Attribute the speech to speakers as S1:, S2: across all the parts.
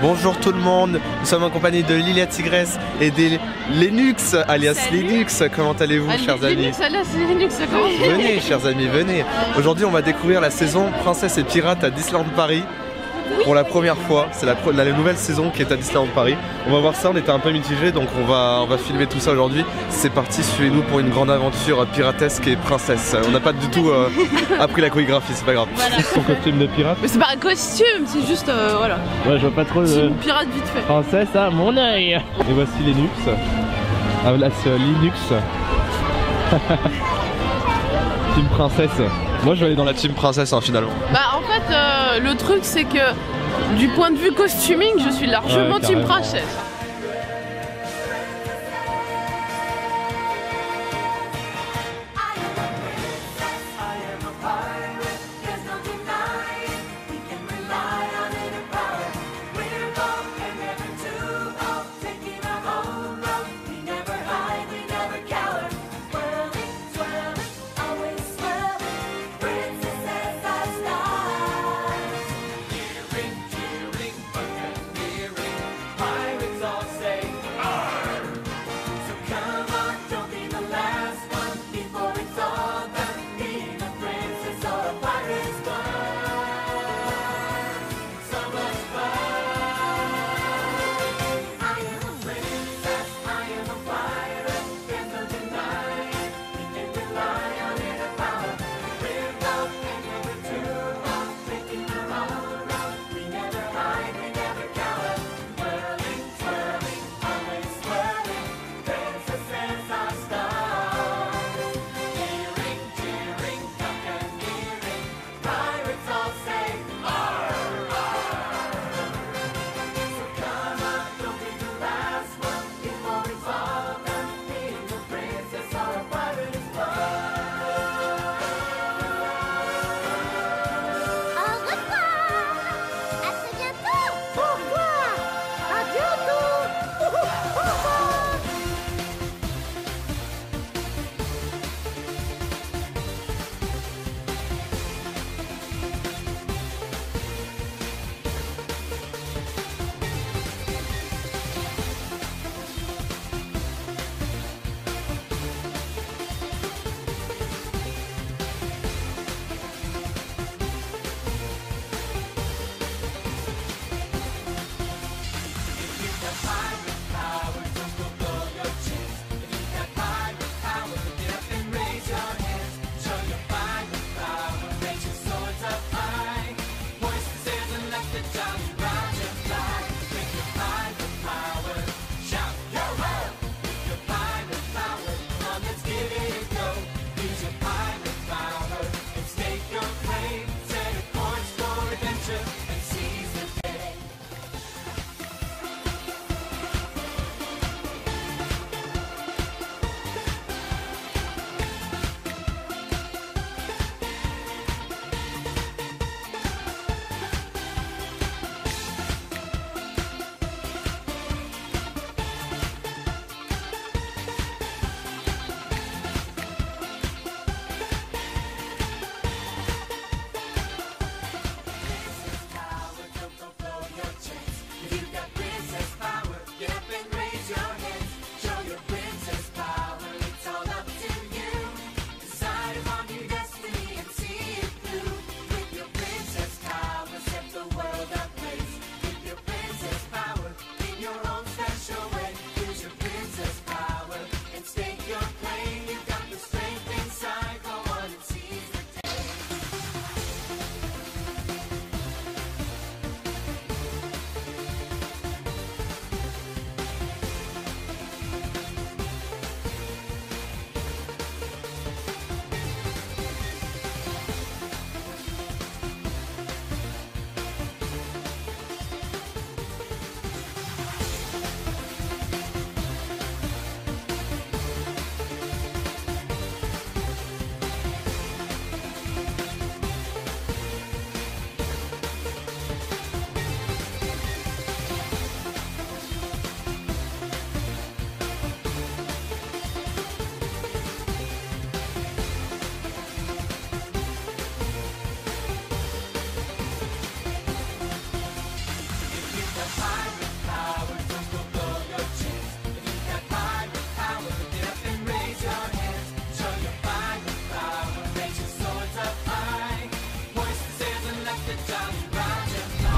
S1: Bonjour tout le monde, nous sommes en compagnie de Lilia Tigresse et des Linux, alias
S2: Salut.
S1: Linux. Comment allez-vous, chers amis?
S2: Linux, alias Linux, ça commence.
S1: Venez, chers amis, venez. Aujourd'hui, on va découvrir la saison Princesse et Pirate à Disneyland Paris. Pour la première fois, c'est la nouvelle saison qui est à Disneyland Paris. On va voir ça, on était un peu mitigés, donc on va filmer tout ça aujourd'hui. C'est parti, suivez-nous pour une grande aventure piratesque et princesse. On n'a pas du tout appris la chorégraphie, c'est pas grave.
S2: Voilà.
S1: Ton costume de pirate?
S2: Mais c'est pas un costume, c'est juste voilà.
S3: Ouais, je vois pas trop
S2: C'est
S3: de
S2: une pirate vite fait.
S3: princesse à mon œil.
S1: Et voici Linux. Ah là c'est Linux. Team princesse. Moi je vais aller dans la team princesse hein, finalement.
S2: Bah en fait le truc c'est que du point de vue costuming je suis largement
S3: Ouais,
S2: team
S3: carrément.
S2: princesse.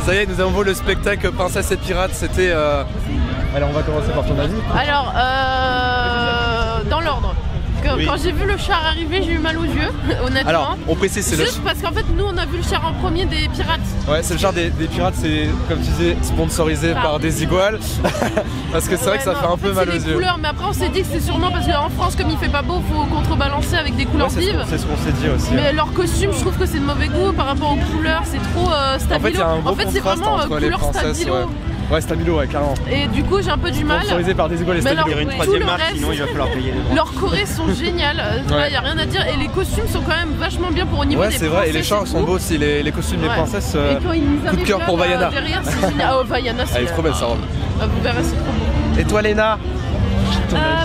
S1: Ça y est, nous avons vu le spectacle Princesse et Pirate, c'était... Alors on va commencer par ton avis.
S2: Alors, dans l'ordre.
S1: Oui.
S2: Quand j'ai vu le char arriver, j'ai eu mal aux yeux, honnêtement.
S1: Alors, on précise, c'est le...
S2: Juste parce qu'en fait, nous, on a vu le char en premier des pirates.
S1: Ouais, c'est le genre des pirates, c'est comme tu disais, sponsorisé par des iguales. Parce que c'est vrai que ça fait un peu mal aux
S2: les
S1: yeux.
S2: couleurs, mais après, on s'est dit que c'est sûrement parce qu'en France, comme il fait pas beau, faut contrebalancer avec des couleurs vives.
S1: C'est ce qu'on s'est dit aussi.
S2: Mais leur costume, je trouve que c'est de mauvais goût par rapport aux couleurs, c'est trop stabilo.
S1: En fait, il y a un gros
S2: c'est
S1: contraste
S2: vraiment
S1: entre les
S2: couleur
S1: princesses.
S2: stabilo.
S1: Ouais, stabilo, ouais, carrément.
S2: Et du coup, j'ai un peu du mal.
S1: Sponsorisé par des iguales et
S2: Mais
S1: stabilo.
S2: alors,
S4: une
S2: tout
S4: troisième
S2: le
S4: marque,
S2: reste,
S4: sinon il va falloir payer les droits.
S2: leurs chorés sont géniales, il n'y a rien à dire. Et les costumes sont quand même vachement bien pour au niveau
S1: Ouais,
S2: des
S1: c'est vrai, et les
S2: princesses
S1: chars sont
S2: tout.
S1: beaux aussi, les costumes des
S2: Ouais.
S1: princesses.
S2: Et quand ils
S1: coup de
S2: arrivent
S1: cœur
S2: là,
S1: pour Vaiana.
S2: derrière, c'est génial. Oh, Vaiana, c'est
S1: Elle est trop belle sa robe.
S2: Vous verrez, c'est trop beau.
S1: Et toi, Léna?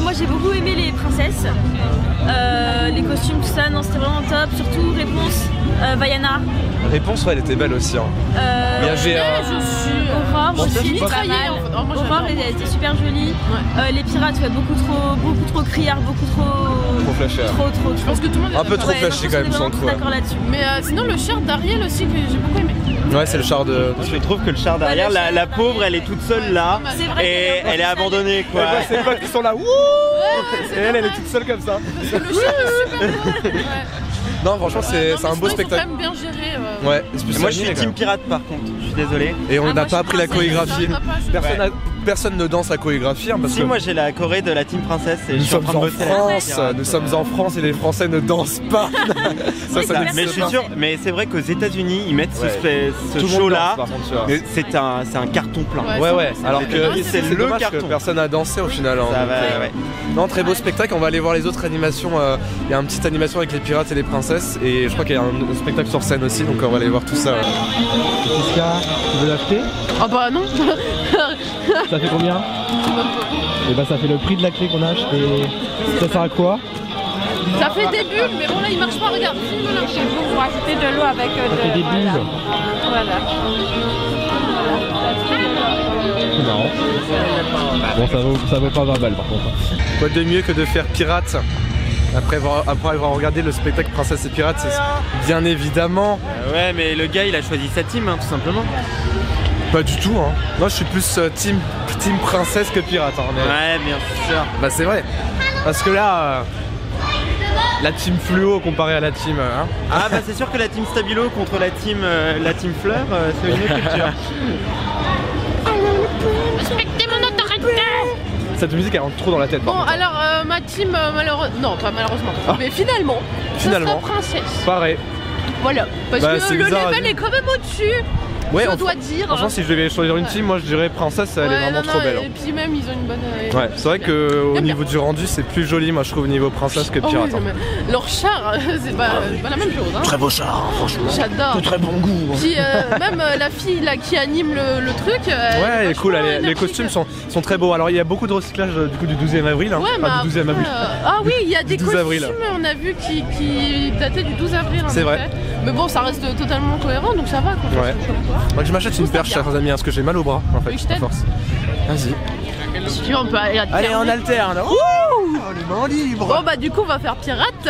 S5: Moi j'ai beaucoup aimé les princesses, les costumes, tout ça, non c'était vraiment top, surtout Réponse, Vaiana,
S1: Réponse, ouais, elle était belle aussi. Hein. Il y avait
S2: Je suis
S5: Aurore
S1: Bon, ça,
S5: aussi,
S1: c'est pas
S5: pas
S2: mitraillée,
S5: mal.
S2: en fait. Oh, moi,
S5: Aurore
S2: j'adore.
S5: elle était super jolie, les pirates ouais, beaucoup trop criards, beaucoup
S1: trop flashé.
S5: trop.
S2: Je pense que tout le monde est
S1: Un peu
S2: d'accord.
S1: trop flashy quand même, sans
S5: tout
S1: coup.
S5: d'accord là-dessus.
S2: Mais sinon, le char d'Ariel aussi, que j'ai beaucoup aimé.
S1: Ouais, c'est le char de.
S4: Je trouve que le char derrière, la pauvre, elle est toute seule là.
S2: C'est
S5: vrai
S4: Et
S5: qu'elle est
S4: elle est abandonnée quoi.
S1: C'est pas qu'ils sont là. Wouh
S2: c'est
S1: Et elle est
S2: normal.
S1: toute seule comme ça.
S2: Parce que le char est super beau. Ouais.
S1: Non, franchement, c'est un beau
S2: Ils
S1: spectacle.
S2: sont quand même bien gérés.
S1: Ouais,
S4: Moi je suis team pirate par contre, je suis désolé.
S1: Et on
S5: Ah,
S1: n'a
S5: moi,
S1: pas
S5: je
S1: appris la
S5: suis princesse.
S1: chorégraphie.
S2: Non, t'as pas, je-
S1: Personne ne danse la chorégraphie hein, parce
S4: Si
S1: que
S4: moi j'ai la choré de la team princesse et je
S1: nous
S4: suis en
S1: sommes
S4: train de
S1: en
S4: bosser la
S1: France,
S4: pirate.
S1: nous sommes en France et les Français ne dansent pas. Ça
S4: Mais
S1: n'existe
S4: je suis
S1: pas.
S4: sûr, mais c'est vrai qu'aux États-Unis ils mettent
S1: Ouais.
S4: ce
S1: Tout le monde
S4: show
S1: danse,
S4: là.
S1: par contre, tu vois.
S4: Mais c'est un carton plein.
S2: Ouais.
S1: Ouais, alors que
S4: c'est le
S1: dommage
S4: carton.
S1: que personne n'a dansé au final. Hein,
S4: Ça
S1: donc,
S4: va, ouais.
S1: Non, très beau spectacle. On va aller voir les autres animations. Il y a une petite animation avec les pirates et les princesses. Et je crois qu'il y a un spectacle sur scène aussi. Donc on va aller voir tout ça.
S3: Kiska, tu veux l'acheter?
S2: Ah bah non.
S3: Ça fait combien? Et bah ça fait le prix de la clé qu'on a acheté. Ça sert à quoi?
S2: Ça fait des bulles, mais bon là il marche pas, regarde. Filme-le.
S5: Chez vous, vous rajoutez de l'eau avec
S3: Ça fait des bulles.
S5: Voilà.
S3: C'est marrant. Bon, ça vaut pas 20 balles par contre.
S1: Quoi de mieux que de faire pirate après avoir regardé le spectacle Princesse et Pirates, c'est bien évidemment.
S4: Ouais, mais le gars il a choisi sa team, hein, tout simplement.
S1: Pas du tout, hein. Moi je suis plus team princesse que pirate. Hein, mais...
S4: Ouais, bien sûr.
S1: Bah c'est vrai. Parce que là, la team fluo comparée à la team. Hein.
S4: Ah bah c'est sûr que la team Stabilo contre la team Fleur, c'est une autre culture.
S2: Respectez mon autorité.
S1: Cette musique elle rentre trop dans la tête. par
S2: Bon
S1: contre.
S2: alors ma team malheureusement, non pas malheureusement, mais finalement,
S1: Finalement.
S2: ce sera princesse.
S1: Pareil.
S2: Voilà, parce
S1: Bah,
S2: que
S1: c'est
S2: le
S1: bizarre à
S2: level
S1: dire.
S2: est quand même au-dessus.
S1: Ouais,
S2: je
S1: enfin,
S2: dois dire.
S1: Franchement, si je devais choisir une team, moi je dirais princesse, elle est
S2: Ouais,
S1: vraiment
S2: non,
S1: trop
S2: non,
S1: belle.
S2: Et puis même ils ont une bonne.
S1: Ouais, c'est vrai qu'au
S2: J'aime
S1: niveau du rendu, c'est plus joli, moi je trouve, au niveau princesse que
S2: Oh oui,
S1: pirate.
S2: non, mais leur char, c'est pas la même chose. Hein.
S1: Très beau char, franchement.
S2: J'adore.
S1: Très bon goût.
S2: Puis même la fille là qui anime le truc.
S1: Ouais, elle est cool,
S2: vachement
S1: les
S2: énergique.
S1: costumes sont très beaux. Alors il y a beaucoup de recyclage du coup du 12e avril. Hein.
S2: Ouais, mais
S1: Enfin, du 12e
S2: après,
S1: avril.
S2: ah oui, il y a des
S1: 12
S2: costumes,
S1: avril.
S2: on a vu qui dataient du 12 avril. en
S1: C'est vrai.
S2: effet. Mais bon, ça reste totalement cohérent, donc ça va. Quoi,
S1: Ouais. Faudrait que je m'achète une
S2: Tout ça
S1: perche,
S2: bien.
S1: chers amis, parce que j'ai mal au bras en fait.
S2: Oui, je
S1: à
S2: t'aide.
S1: force. Vas-y.
S2: Si tu veux, on peut aller
S1: Allez, on alterne. Ouh, les mains libres.
S2: Bon bah du coup on va faire pirate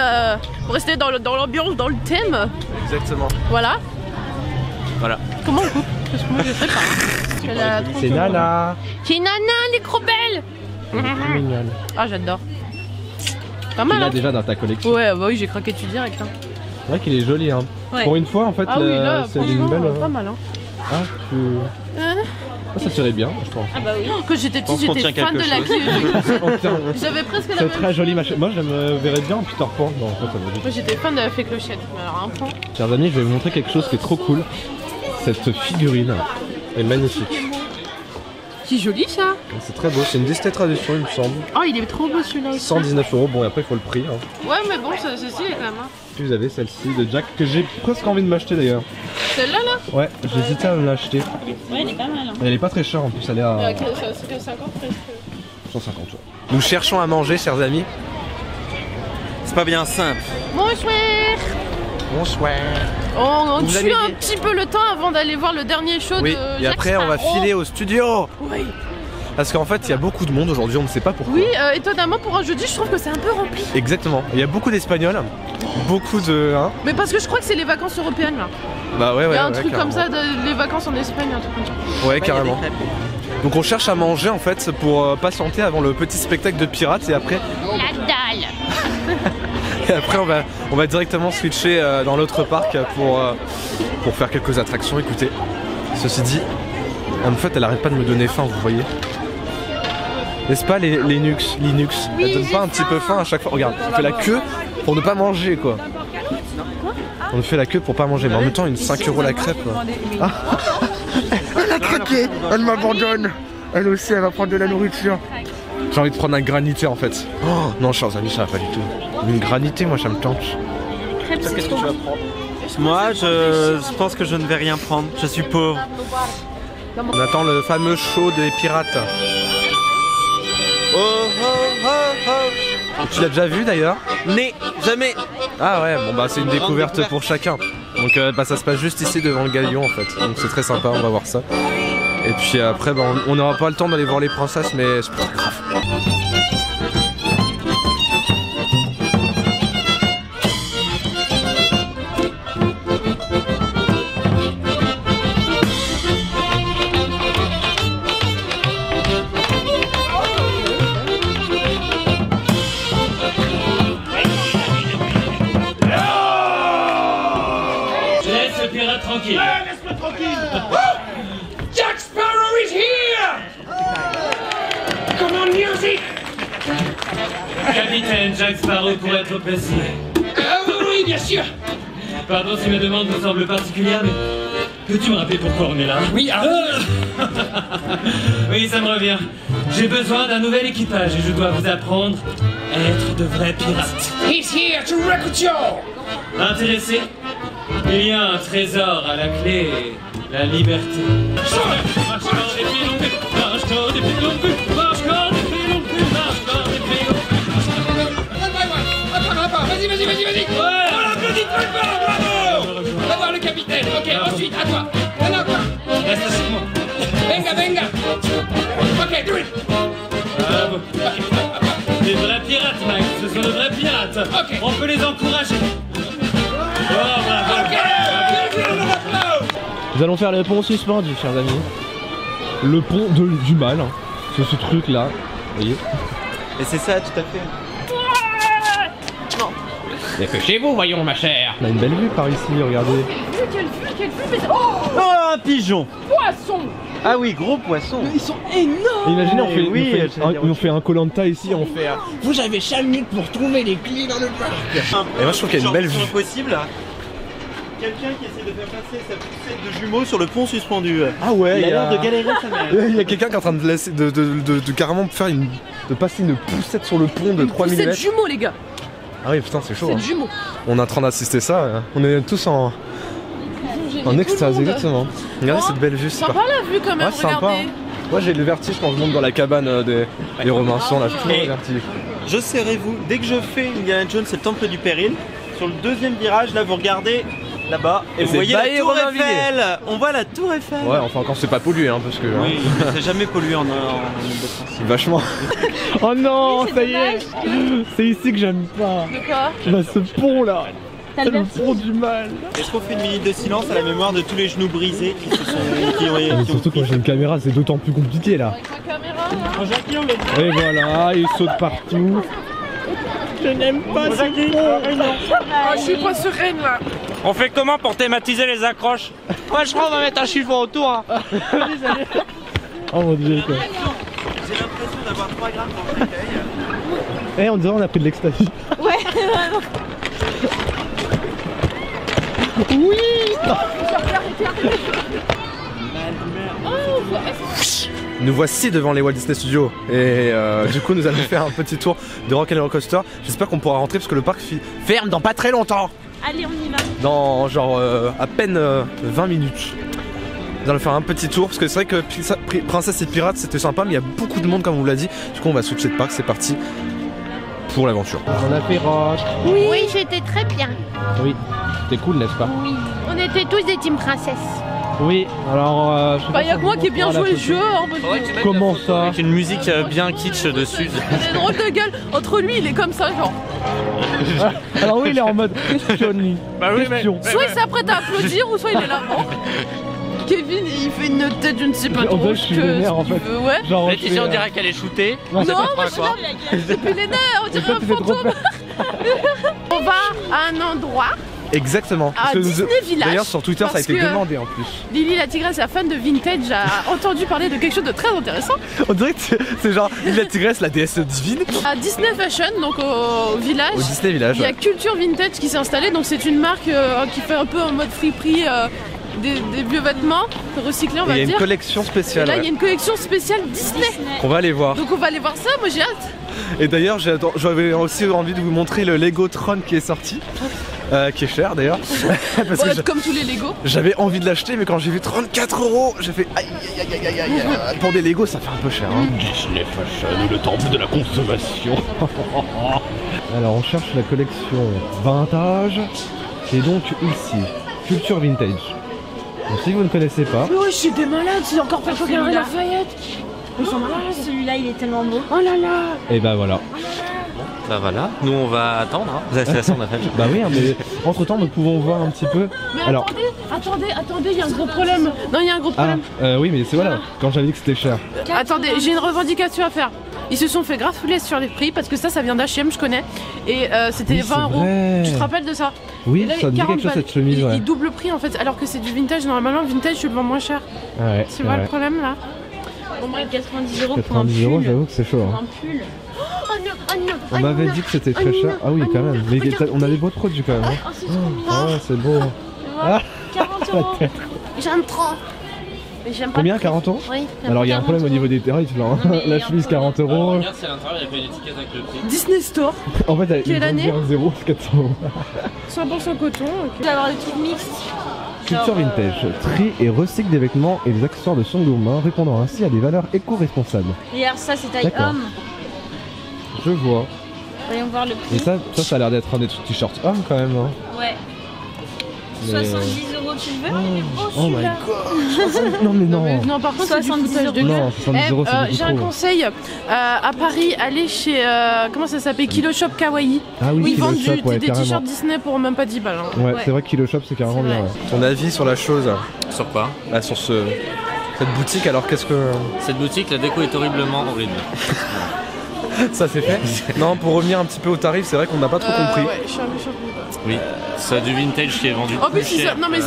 S2: pour rester dans l'ambiance, dans le thème.
S1: Exactement.
S2: Voilà.
S1: Voilà.
S2: Comment on coupe? Parce que moi je sais pas. Parce que la tronche-
S3: C'est Nana.
S2: C'est Nana, elle est trop belle.
S3: C'est mignonne.
S2: Ah j'adore. Pas
S3: Tu
S2: mal
S3: l'as
S2: hein.
S3: déjà dans ta collection.
S2: Ouais bah oui j'ai craqué dessus direct hein.
S3: C'est vrai qu'il est joli hein.
S5: Ouais.
S3: Pour une fois en fait,
S2: Ah oui là
S3: c'est
S2: franchement
S3: une belle.
S2: pas mal hein.
S3: Ah, tu... Ah, ça tirait bien, je pense.
S5: Ah bah oui.
S2: Quand j'étais petite
S4: pense qu'on
S2: j'étais
S4: tient
S2: fan de
S4: quelque
S2: la
S4: chose.
S3: Oh, tiens,
S2: J'avais presque la
S3: c'est
S2: même
S3: très joli
S2: chose.
S3: machin. Moi je me verrais bien en Peter Pan. Non, en fait, ça me dit.
S2: Moi j'étais fan de la fée clochette. Mais alors un point.
S3: Chers amis, je vais vous montrer quelque chose qui est trop cool. Cette figurine est magnifique.
S2: C'est joli ça.
S1: C'est très beau, c'est une Disney Traduction, il me semble.
S2: Oh il est trop beau celui-là aussi.
S1: 119 €, bon, et après il faut le prix. Hein.
S2: Ouais mais bon c'est stylé quand même hein.
S3: Puis vous avez celle-ci de Jack que j'ai presque envie de m'acheter d'ailleurs.
S2: Celle-là là.
S3: Ouais, j'hésitais à me l'acheter.
S5: Ouais, elle est pas mal. Hein.
S3: Elle est pas très chère en plus, elle est à
S2: C'est 50 presque.
S3: 150 €.
S1: Nous cherchons à manger, chers amis.
S4: C'est pas bien simple.
S2: Bonsoir.
S1: Bonsoir.
S2: On
S1: Vous
S2: tue
S1: avez
S2: un
S1: dit-
S2: petit peu le temps avant d'aller voir le dernier show
S1: Oui,
S2: de
S1: et
S2: Jack
S1: après on va
S2: Sparrow.
S1: filer au studio.
S2: Oui.
S1: Parce qu'en fait il y a beaucoup de monde aujourd'hui, on ne sait pas pourquoi.
S2: Oui, étonnamment pour un jeudi, je trouve que c'est un peu rempli.
S1: Exactement, il y a beaucoup d'Espagnols, beaucoup de... Hein
S2: Mais parce que je crois que c'est les vacances européennes là.
S1: bah ouais,
S2: Il y a un
S1: ouais,
S2: truc
S1: carrément.
S2: comme ça, les vacances en Espagne, un truc comme ça.
S1: Ouais, carrément. Donc on cherche à manger en fait pour patienter avant le petit spectacle de pirates et après...
S6: La dalle.
S1: Et après on va directement switcher dans l'autre parc pour faire quelques attractions. Écoutez, ceci dit, en fait elle arrête pas de me donner faim, vous voyez. N'est-ce pas Linux
S6: Oui,
S1: elle donne
S6: j'ai
S1: pas un petit peu faim à chaque fois. Regarde, on fait la queue pour ne pas manger quoi. On fait la queue pour pas manger, mais en même temps une 5 € la crêpe. Ah. Elle a craqué, elle m'abandonne. Elle aussi elle va prendre de la nourriture. J'ai envie de prendre un granité en fait. Oh non chers amis, ça va pas du tout. Une granité, moi ça me tente.
S4: Qu'est-ce que tu vas prendre? Moi je pense que je ne vais rien prendre, je suis pauvre.
S1: On attend le fameux show des pirates. Oh oh oh oh. Tu l'as déjà vu d'ailleurs?
S4: Mais jamais.
S1: Ah ouais, bon bah c'est une découverte pour chacun. Donc bah, ça se passe juste ici devant le galion en fait. Donc c'est très sympa, on va voir ça. Et puis après bah, on n'aura pas le temps d'aller voir les princesses, mais c'est pas très grave.
S7: Tranquille. Laisse-moi tranquille. Jack Sparrow is here. Come on, music.
S8: Capitaine Jack Sparrow pour être précis.
S7: Oui, bien sûr.
S8: Pardon si ma demande vous semble particulière, mais peux-tu me rappeler pourquoi on est là?
S7: Oui,
S8: oui, ça me revient. J'ai besoin d'un nouvel équipage et je dois vous apprendre à être de vrais pirates.
S7: He's here to recruit you.
S8: Intéressé? Il y a un trésor à la clé, la liberté.
S7: Vas-y. Voilà, applaudis très fort, bravo. Va voir le capitaine. Ok, ensuite, à toi. Alors, toi.
S8: Reste avec moi.
S7: Venga. Ok, do it.
S8: Bravo. Des vrais pirates, Max. Ce sont de vrais pirates.
S7: Ok.
S8: On peut les encourager. Oh, bravo.
S3: Nous allons faire le pont suspendu, chers amis. Le pont du mal. Hein. C'est ce truc là. Vous voyez?
S4: Et c'est ça, tout à fait.
S3: Dépêchez-vous, voyons, ma chère. On a une belle vue par ici, regardez.
S2: Quelle vue, mais... Oh,
S4: Oh, un pigeon.
S2: poisson.
S4: Ah oui, gros poisson.
S2: Ils sont énormes.
S3: Imaginez, on
S4: oui,
S3: fait un Koh-Lanta ici, on fait.
S6: Vous avez 5 minutes pour trouver les clés dans le parc.
S1: Et moi je trouve qu'il y a une belle vue.
S4: Possible. Quelqu'un qui essaie de faire passer sa poussette de jumeaux sur le pont suspendu.
S1: Ah ouais,
S4: Il a l'air de galérer sa mère.
S1: Il y a quelqu'un qui est en train de laisser de carrément faire de passer une poussette sur le pont de 3 mm.
S2: C'est jumeaux, les gars.
S1: Ah oui putain c'est chaud.
S2: C'est
S1: Hein.
S2: jumeaux.
S1: On est en train d'assister ça, on est tous en extase, exactement. Regardez cette belle vue, c'est
S2: Sympa la vue quand même,
S1: Ouais, sympa.
S2: regardez.
S1: Hein. Moi j'ai le vertige quand je monte dans la cabane des Robinson, là j'ai toujours le vertige.
S4: Je serrez-vous, dès que je fais Indiana Jones et le temple du péril, sur le deuxième virage, là vous regardez là-bas et vous
S1: c'est
S4: voyez la
S1: Bailly
S4: tour
S1: Romainvilliers.
S4: Eiffel. On voit la tour Eiffel.
S1: Ouais enfin quand c'est pas pollué hein, parce que...
S4: Oui,
S1: hein,
S4: c'est jamais pollué en Ile-de-France.
S1: vachement.
S3: Oh non,
S5: Oui,
S3: ça y est. C'est ici que j'aime pas.
S2: De quoi?
S3: Bah, ce pont là.
S5: T'as
S3: C'est
S5: le
S3: le pont du mal.
S4: Est-ce qu'on fait une minute de silence à la mémoire de tous les genoux brisés qui se sont...
S3: Mais surtout quand j'ai une caméra, c'est d'autant plus compliqué là.
S2: Avec ma caméra, là.
S3: Et voilà, il saute partout. Je n'aime pas ce pont.
S2: Ah, je suis pas sereine là.
S9: On fait comment pour thématiser les accroches?
S6: Moi je crois qu'on va mettre un chiffon autour. Hein.
S3: Oh mon dieu quoi.
S4: J'ai l'impression d'avoir 3 grammes dans le recueil.
S3: Eh on dirait on a pris de l'ecstasy.
S5: Ouais, vraiment.
S3: Oui.
S1: Nous voici devant les Walt Disney Studios et du coup nous allons faire un petit tour de Rock'n'Roller Coaster. J'espère qu'on pourra rentrer parce que le parc ferme dans pas très longtemps.
S5: Allez, on y va.
S1: Dans genre à peine 20 minutes. Nous allons faire un petit tour parce que c'est vrai que Princesse et Pirates c'était sympa mais il y a beaucoup de monde comme on vous l'a dit. Du coup on va switcher de parc, c'est parti pour l'aventure.
S3: On a fait rock.
S6: Oui, j'étais très bien.
S3: Oui, c'était cool n'est-ce pas?
S6: Oui. On était tous des team princesses.
S3: Oui, alors je sais
S2: Bah
S3: pas
S2: y'a
S3: si
S2: que moi
S3: on
S2: qui ai bien
S3: voit la
S2: joué le
S3: photo.
S2: jeu en mode vidéo.
S3: Comment ça?
S4: Avec une musique bien kitsch dessus.
S2: Il a une drôle de gueule. Entre lui il est comme ça genre.
S3: Alors oui, il est en mode question.
S4: Bah oui, mais-
S3: Question.
S2: Soit il s'apprête à applaudir ou soit il est là. Oh. Kevin il fait une tête je ne sais pas
S3: En
S2: trop
S3: fait, je suis vénère, en
S2: qu'il
S3: fait.
S2: veut. Ouais.
S3: Genre,
S9: Laetitia, on dirait qu'elle est shootée.
S3: Non,
S2: Non moi je suis là. Depuis les nerfs on dirait un fantôme. On va à un endroit.
S1: Exactement.
S2: À Disney Village.
S1: D'ailleurs sur Twitter ça a
S2: Parce
S1: été
S2: que-
S1: demandé en plus.
S2: Lily la tigresse, la fan de vintage, a entendu parler de quelque chose de très intéressant.
S1: On dirait que c'est genre la tigresse, la déesse divine.
S2: À Disney Fashion, donc au village,
S1: Au Disney Village.
S2: il y a
S1: Ouais.
S2: Culture Vintage qui s'est installée. Donc c'est une marque qui fait un peu en mode friperie des vieux vêtements recyclés on
S1: Et
S2: va
S1: il y a une
S2: dire.
S1: collection
S2: Et
S1: spéciale
S2: là il y a
S1: ouais,
S2: une collection spéciale Disney.
S1: qu'on va aller voir.
S2: Donc on va aller voir ça, moi j'ai hâte.
S1: Et d'ailleurs j'avais aussi envie de vous montrer le Lego Tron qui est sorti. Qui est cher d'ailleurs. Parce que
S2: Comme tous les Lego.
S1: j'avais envie de l'acheter mais quand j'ai vu 34 €, j'ai fait aïe aïe aïe aïe aïe aïe. Pour des Lego ça fait un peu cher hein.
S3: Disney Fashion, le temple de la consommation. Alors on cherche la collection vintage. Et donc ici, Culture Vintage. Donc, si vous ne connaissez pas,
S2: Oh c'est des malades, c'est encore pas
S5: Celui-là.
S2: Lafayette. Ils sont malades.
S5: Celui-là, il est tellement beau.
S2: Oh là là.
S3: et bah voilà.
S4: Bah voilà, nous on va attendre. Hein. C'est ça on a fait.
S3: Bah oui, hein, mais entre temps nous pouvons voir un petit peu.
S2: Mais
S3: Alors,
S2: attendez, il y a un gros problème. Non, il y a un gros
S3: ah,
S2: problème.
S3: oui, mais c'est voilà, quand j'avais dit que c'était cher.
S2: Attendez, j'ai une revendication à faire. Ils se sont fait grave fouler sur les prix parce que ça vient d'H&M, je connais. Et c'était
S3: Oui,
S2: 20
S3: c'est
S2: euros.
S3: vrai.
S2: Tu te rappelles de ça?
S3: Oui,
S2: Et là,
S3: ça me dit
S2: 40
S3: quelque chose
S2: balles.
S3: cette chemise, ouais.
S2: Il double le prix en fait, alors que c'est du vintage. Normalement, vintage, tu le vends moins cher.
S3: Ouais,
S2: Tu vois le problème là?
S5: Bon, bref, 90 € pour un
S3: 90 €,
S5: pull.
S3: j'avoue que c'est chaud. Hein.
S5: Un pull.
S2: Oh non, oh non,
S3: On m'avait dit que c'était très cher. Ah oui, quand même. Mais on a des beaux produits quand même. Hein.
S2: Oh, c'est trop mignon.
S3: Ah ouais, c'est beau. Ah,
S2: 40
S3: la
S2: euros.
S3: tête.
S2: J'aime trop. Mais j'aime pas.
S3: Combien,
S2: le prix.
S3: 40 €?
S2: Oui.
S3: Alors il y a un problème au niveau des tarifs là. Hein.
S5: mais il y
S3: La
S5: a
S3: chemise
S5: un peu-
S3: 40 €.
S9: Regarde si à l'intérieur il y a pas une étiquette avec le prix.
S2: Disney Store,
S3: En fait, elle
S2: Quelle année
S3: 0, 400 €.
S2: 100% coton.
S5: Tu vas avoir des trucs mixtes.
S3: Culture Vintage, tri et recycle des vêtements et des accessoires de seconde main, répondant ainsi à des valeurs éco-responsables.
S5: Regarde, ça c'est taille
S3: D'accord.
S5: homme.
S3: Je vois.
S5: Voyons voir le prix.
S3: Et ça a l'air d'être un des t-shirts hommes quand même. Hein.
S5: Ouais.
S3: Mais-
S5: 70 € tu le veux?
S3: Oh my
S5: celui-là.
S3: god. Non mais non.
S2: Non, par contre, c'est du
S5: 70
S2: foutage de
S5: €.
S2: gueule.
S3: Non, 70 € c'est beaucoup
S2: J'ai un
S3: trop.
S2: conseil à Paris, allez chez comment ça s'appelle, Kilo Shop Kawaii.
S3: Ah oui,
S2: Où ils
S3: Kilo
S2: vendent
S3: Shop, ouais,
S2: des
S3: carrément.
S2: t-shirts Disney pour même pas 10 balles. Hein.
S3: Ouais, c'est vrai que Kilo Shop c'est carrément
S2: C'est
S3: bien.
S2: vrai.
S3: Ouais.
S1: Ton avis sur la chose?
S4: Sur quoi?
S1: Là sur cette boutique alors qu'est-ce que.
S4: Cette boutique, la déco est horriblement horrible.
S1: Ça c'est fait? Non pour revenir un petit peu au tarif c'est vrai qu'on n'a pas trop compris.
S2: Ouais, je suis un peu surpris.
S4: Oui, c'est du vintage qui est vendu
S2: En
S4: plus
S2: plus,
S4: cher.
S2: non mais ils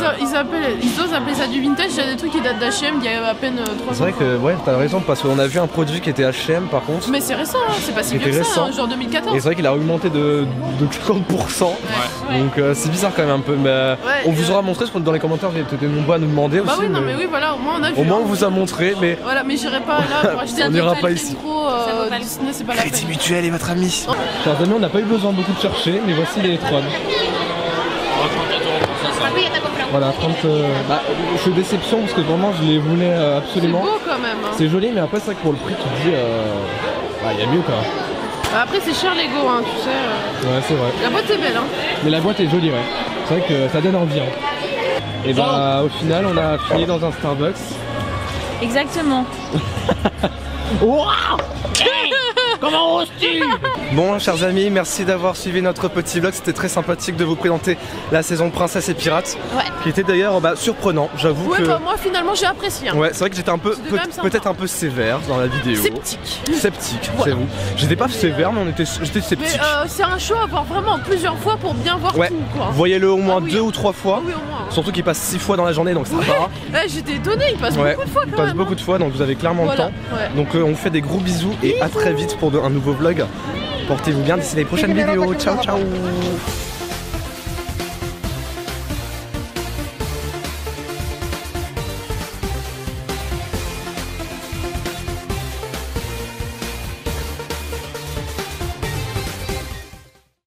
S2: osent appeler ça du vintage. Il y a des trucs qui datent d'H&M il y a à peine 3 ans.
S1: C'est vrai que ouais t'as raison parce qu'on a vu un produit qui était H&M par contre.
S2: Mais c'est récent, hein, c'est pas si
S1: C'était
S2: vieux que ça,
S1: récent.
S2: hein, genre
S1: Et
S2: 2014.
S1: c'est vrai qu'il a augmenté de 50%.
S2: Ouais.
S1: Donc c'est bizarre quand même un peu. Mais on vous aura montré, parce que dans les commentaires vous étiez nombreux à nous demander
S2: Bah
S1: aussi.
S2: oui, non mais oui, voilà, au moins on a vu.
S1: Au moins on
S2: hein.
S1: vous a montré, mais
S2: Voilà, mais j'irai pas là pour acheter
S1: On
S2: un
S1: n'ira
S2: truc
S1: pas
S2: qui
S1: ici.
S2: est trop Disney, c'est pas la
S1: Crédit
S2: peine.
S1: Mutuel est votre ami.
S3: Chers amis, on n'a pas eu besoin beaucoup de chercher, mais voici les trônes. Voilà, 30. Bah, je suis déception parce que vraiment je les voulais
S2: C'est
S3: absolument.
S2: beau quand même. Hein.
S3: C'est joli, mais après c'est vrai que pour le prix tu te dis, bah il y a mieux quoi.
S2: Bah, après c'est cher Lego, hein, tu sais.
S3: Ouais, c'est vrai.
S2: La boîte est belle, hein.
S3: Mais la boîte est jolie, ouais. C'est vrai que ça donne envie. Hein. Et bah au final, on a fini dans un Starbucks.
S5: Exactement.
S6: Comment oses-tu?
S1: Bon chers amis, merci d'avoir suivi notre petit vlog, c'était très sympathique de vous présenter la saison Princesse et Pirates.
S2: Ouais.
S1: Qui était d'ailleurs surprenant, j'avoue
S2: Ouais,
S1: que.
S2: bah moi finalement j'ai apprécié. Hein.
S1: Ouais, c'est vrai que j'étais un peu,
S2: C'était quand même sympa.
S1: peut-être un peu sévère dans la vidéo.
S2: Sceptique.
S1: Sceptique,
S2: Voilà.
S1: c'est vous. J'étais pas sévère, mais j'étais
S2: Mais
S1: sceptique.
S2: c'est un show à voir vraiment plusieurs fois pour bien voir
S1: Ouais,
S2: tout quoi.
S1: voyez-le au moins
S2: Ah oui.
S1: 2 ou 3 fois.
S2: Ah oui, au moins.
S1: Surtout qu'il passe 6 fois dans la journée, donc ça va.
S2: Ouais, j'étais étonnée, il passe
S1: Ouais,
S2: beaucoup de fois
S1: il
S2: quand
S1: passe
S2: même.
S1: beaucoup de fois, donc vous avez clairement
S2: Voilà,
S1: le temps.
S2: ouais.
S1: Donc on vous fait des gros bisous et à très vite pour un nouveau vlog. Portez-vous bien d'ici les prochaines vidéos. Ciao ciao.